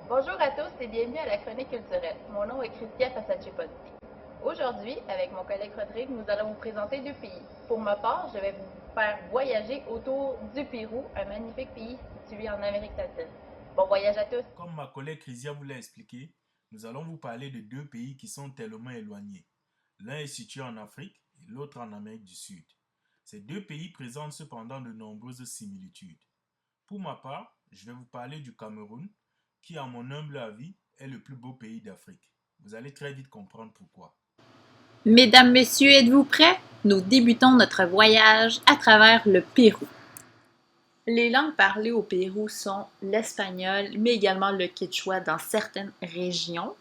Bonjour à tous et bienvenue à la chronique culturelle. Mon nom est Christia Passacci-Pozzi. Aujourd'hui, avec mon collègue Rodrigue, nous allons vous présenter deux pays. Pour ma part, je vais vous faire voyager autour du Pérou, un magnifique pays situé en Amérique latine. Bon voyage à tous! Comme ma collègue Chrysia vous l'a expliqué, nous allons vous parler de deux pays qui sont tellement éloignés. L'un est situé en Afrique et l'autre en Amérique du Sud. Ces deux pays présentent cependant de nombreuses similitudes. Pour ma part, je vais vous parler du Cameroun, qui, à mon humble avis, est le plus beau pays d'Afrique. Vous allez très vite comprendre pourquoi. Mesdames, Messieurs, êtes-vous prêts? Nous débutons notre voyage à travers le Pérou. Les langues parlées au Pérou sont l'espagnol, mais également le quechua dans certaines régions.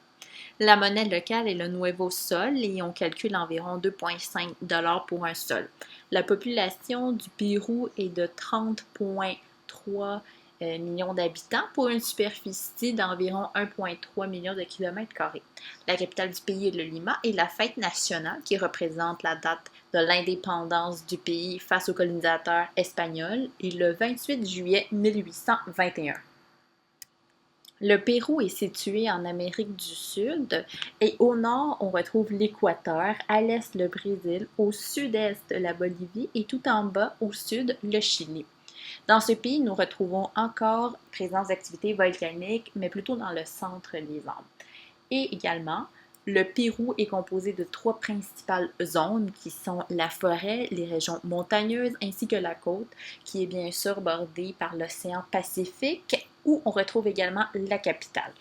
La monnaie locale est le Nuevo Sol et on calcule environ 2,5 $ pour un sol. La population du Pérou est de 30,3 millions d'habitants pour une superficie d'environ 1,3 million de kilomètres carrés. La capitale du pays est le Lima et la fête nationale qui représente la date de l'indépendance du pays face aux colonisateurs espagnols est le 28 juillet 1821. Le Pérou est situé en Amérique du Sud et au nord, on retrouve l'Équateur, à l'est le Brésil, au sud-est la Bolivie et tout en bas au sud le Chili. Dans ce pays, nous retrouvons encore présence d'activités volcaniques, mais plutôt dans le centre des Andes. Et également, le Pérou est composé de trois principales zones qui sont la forêt, les régions montagneuses ainsi que la côte, qui est bien sûr bordée par l'océan Pacifique, où on retrouve également la capitale.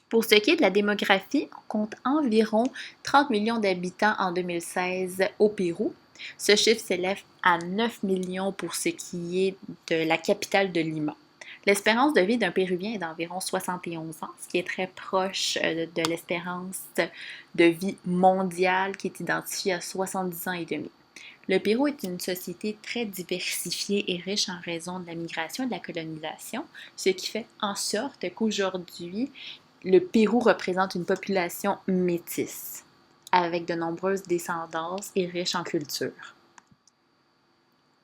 Pour ce qui est de la démographie, on compte environ 30 millions d'habitants en 2016 au Pérou. Ce chiffre s'élève à 9 millions pour ce qui est de la capitale de Lima. L'espérance de vie d'un Péruvien est d'environ 71 ans, ce qui est très proche de l'espérance de vie mondiale qui est identifiée à 70 ans et demi. Le Pérou est une société très diversifiée et riche en raison de la migration et de la colonisation, ce qui fait en sorte qu'aujourd'hui, le Pérou représente une population métisse, avec de nombreuses descendances et riche en culture.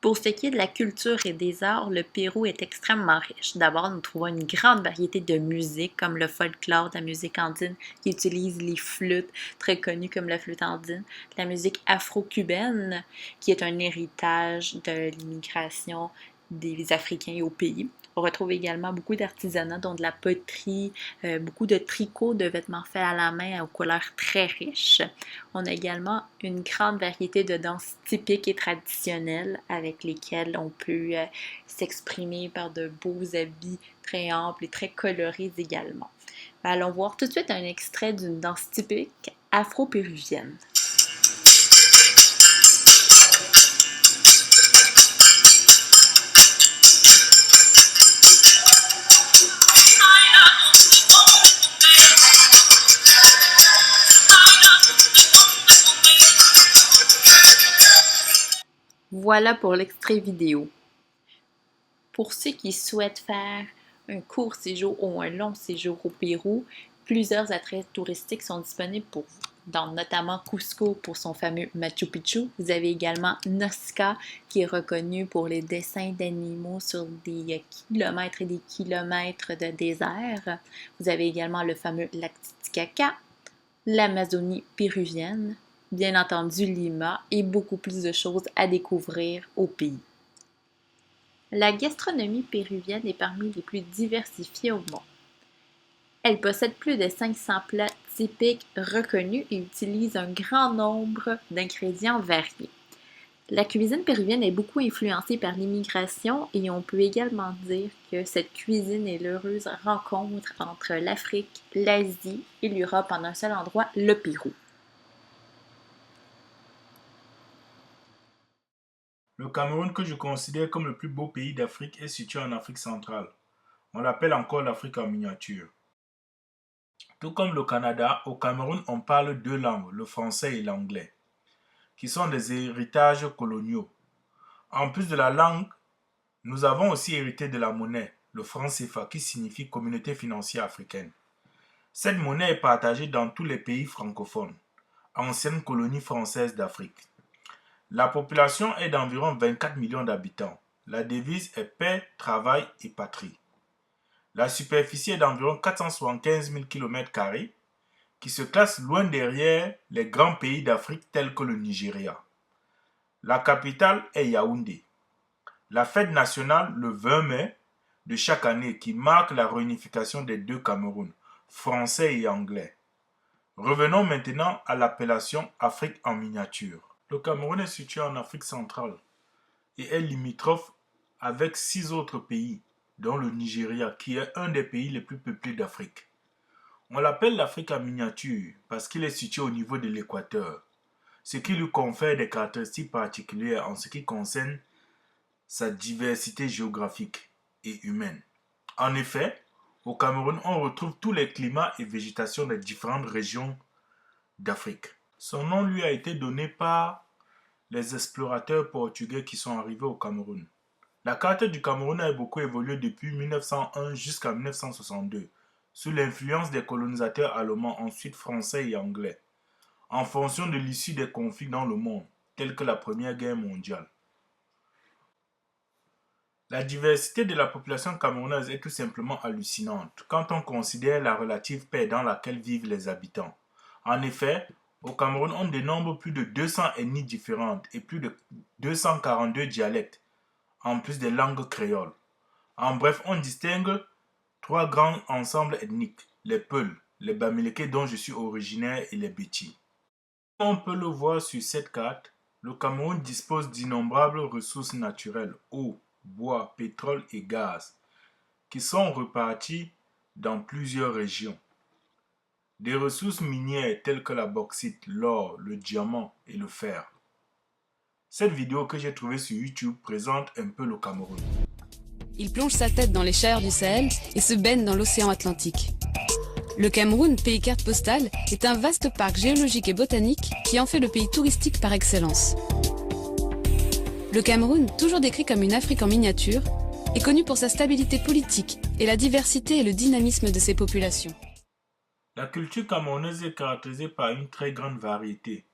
Pour ce qui est de la culture et des arts, le Pérou est extrêmement riche. D'abord, nous trouvons une grande variété de musiques, comme le folklore, la musique andine, qui utilise les flûtes, très connues comme la flûte andine, la musique afro-cubaine, qui est un héritage de l'immigration des Africains au pays. On retrouve également beaucoup d'artisanat, dont de la poterie, beaucoup de tricot de vêtements faits à la main aux couleurs très riches. On a également une grande variété de danses typiques et traditionnelles avec lesquelles on peut s'exprimer par de beaux habits très amples et très colorés également. Allons voir tout de suite un extrait d'une danse typique afro-péruvienne. Voilà pour l'extrait vidéo. Pour ceux qui souhaitent faire un court séjour ou un long séjour au Pérou, plusieurs attraits touristiques sont disponibles pour vous, dont notamment Cusco pour son fameux Machu Picchu. Vous avez également Nazca qui est reconnu pour les dessins d'animaux sur des kilomètres et des kilomètres de désert. Vous avez également le fameux lac Titicaca, l'Amazonie péruvienne, bien entendu Lima et beaucoup plus de choses à découvrir au pays. La gastronomie péruvienne est parmi les plus diversifiées au monde. Elle possède plus de 500 plats typiques reconnus et utilise un grand nombre d'ingrédients variés. La cuisine péruvienne est beaucoup influencée par l'immigration et on peut également dire que cette cuisine est l'heureuse rencontre entre l'Afrique, l'Asie et l'Europe en un seul endroit, le Pérou. Le Cameroun, que je considère comme le plus beau pays d'Afrique, est situé en Afrique centrale. On l'appelle encore l'Afrique en miniature. Tout comme le Canada, au Cameroun, on parle deux langues, le français et l'anglais, qui sont des héritages coloniaux. En plus de la langue, nous avons aussi hérité de la monnaie, le franc CFA, qui signifie Communauté financière africaine. Cette monnaie est partagée dans tous les pays francophones, anciennes colonies françaises d'Afrique. La population est d'environ 24 millions d'habitants. La devise est paix, travail et patrie. La superficie est d'environ 475 000 km², qui se classe loin derrière les grands pays d'Afrique tels que le Nigeria. La capitale est Yaoundé. La fête nationale, le 20 mai de chaque année, qui marque la réunification des deux Camerouns, français et anglais. Revenons maintenant à l'appellation Afrique en miniature. Le Cameroun est situé en Afrique centrale et est limitrophe avec 6 autres pays, dont le Nigeria, qui est un des pays les plus peuplés d'Afrique. On l'appelle l'Afrique en miniature parce qu'il est situé au niveau de l'équateur, ce qui lui confère des caractéristiques particulières en ce qui concerne sa diversité géographique et humaine. En effet, au Cameroun, on retrouve tous les climats et végétations des différentes régions d'Afrique. Son nom lui a été donné par les explorateurs portugais qui sont arrivés au Cameroun. La carte du Cameroun a beaucoup évolué depuis 1901 jusqu'à 1962, sous l'influence des colonisateurs allemands, ensuite français et anglais, en fonction de l'issue des conflits dans le monde, tels que la Première Guerre mondiale. La diversité de la population camerounaise est tout simplement hallucinante quand on considère la relative paix dans laquelle vivent les habitants. En effet, au Cameroun, on dénombre plus de 200 ethnies différentes et plus de 242 dialectes, en plus des langues créoles. En bref, on distingue 3 grands ensembles ethniques, les Peuls, les Bamileke dont je suis originaire et les Bétis. Comme on peut le voir sur cette carte, le Cameroun dispose d'innombrables ressources naturelles, eau, bois, pétrole et gaz, qui sont repartis dans plusieurs régions. Des ressources minières telles que la bauxite, l'or, le diamant et le fer. Cette vidéo que j'ai trouvée sur YouTube présente un peu le Cameroun. Il plonge sa tête dans les chaleurs du Sahel et se baigne dans l'océan Atlantique. Le Cameroun, pays carte postale, est un vaste parc géologique et botanique qui en fait le pays touristique par excellence. Le Cameroun, toujours décrit comme une Afrique en miniature, est connu pour sa stabilité politique et la diversité et le dynamisme de ses populations. La culture camerounaise est caractérisée par une très grande variété,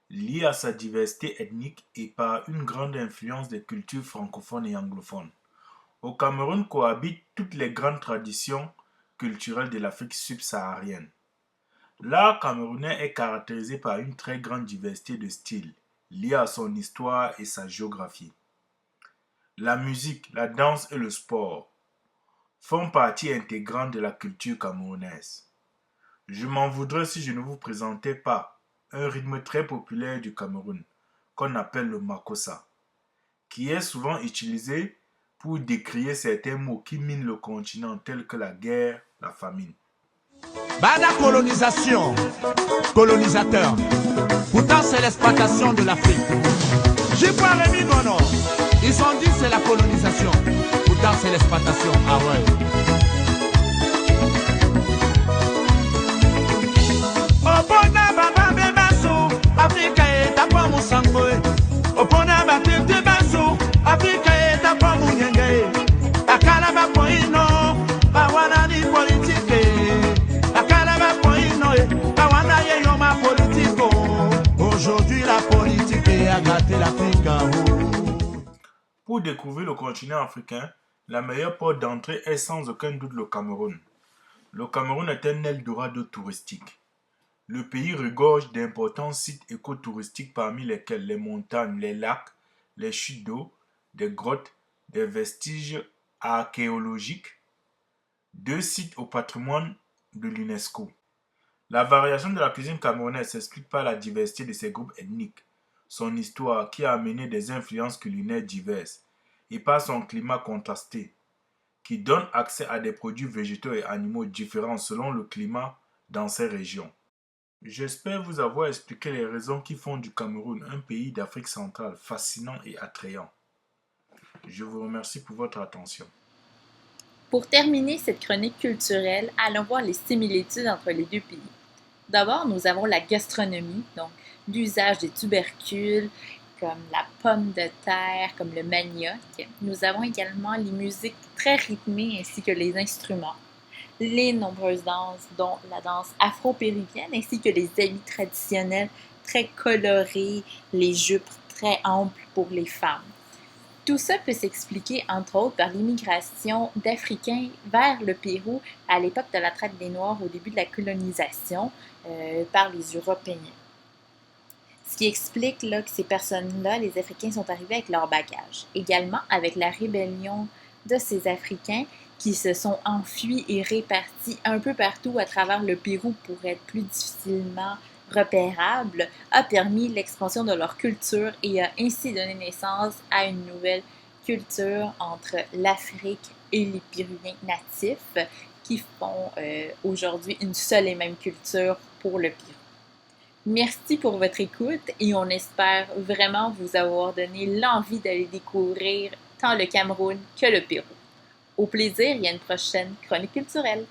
liée à sa diversité ethnique et par une grande influence des cultures francophones et anglophones. Au Cameroun cohabitent toutes les grandes traditions culturelles de l'Afrique subsaharienne. L'art camerounais est caractérisé par une très grande diversité de styles, liés à son histoire et sa géographie. La musique, la danse et le sport font partie intégrante de la culture camerounaise. Je m'en voudrais si je ne vous présentais pas un rythme très populaire du Cameroun, qu'on appelle le makossa, qui est souvent utilisé pour décrire certains mots qui minent le continent, tels que la guerre, la famine. Bada colonisation, colonisateur. Pourtant c'est l'exploitation de l'Afrique. J'ai pas remis mon nom. Ils ont dit c'est la colonisation. Pourtant c'est l'exploitation. Ah ouais. Opona baba bebaso, Afrika est à pas mon sangwe. Opona batete baso, Afrika est à pas mon yengae. Akala ba poino, ba wana ni politique. Aujourd'hui, la politique a gâté l'Afrique. Pour découvrir le continent africain, la meilleure porte d'entrée est sans aucun doute le Cameroun. Le Cameroun est un eldorado touristique. Le pays regorge d'importants sites écotouristiques parmi lesquels les montagnes, les lacs, les chutes d'eau, des grottes, des vestiges archéologiques, 2 sites au patrimoine de l'UNESCO. La variation de la cuisine camerounaise s'explique par la diversité de ses groupes ethniques, son histoire qui a amené des influences culinaires diverses, et par son climat contrasté, qui donne accès à des produits végétaux et animaux différents selon le climat dans ces régions. J'espère vous avoir expliqué les raisons qui font du Cameroun un pays d'Afrique centrale fascinant et attrayant. Je vous remercie pour votre attention. Pour terminer cette chronique culturelle, allons voir les similitudes entre les deux pays. D'abord, nous avons la gastronomie, donc l'usage des tubercules comme la pomme de terre, comme le manioc. Nous avons également les musiques très rythmées ainsi que les instruments, les nombreuses danses, dont la danse afro-péruvienne, ainsi que les habits traditionnels très colorés, les jupes très amples pour les femmes. Tout ça peut s'expliquer, entre autres, par l'immigration d'Africains vers le Pérou à l'époque de la traite des Noirs au début de la colonisation par les Européens. Ce qui explique là, que ces personnes-là, les Africains, sont arrivés avec leur bagage. Également, avec la rébellion de ces Africains qui se sont enfuis et répartis un peu partout à travers le Pérou pour être plus difficilement repérables, a permis l'expansion de leur culture et a ainsi donné naissance à une nouvelle culture entre l'Afrique et les Péruviens natifs qui font aujourd'hui une seule et même culture pour le Pérou. Merci pour votre écoute et on espère vraiment vous avoir donné l'envie d'aller découvrir tant le Cameroun que le Pérou. Au plaisir et à une prochaine chronique culturelle.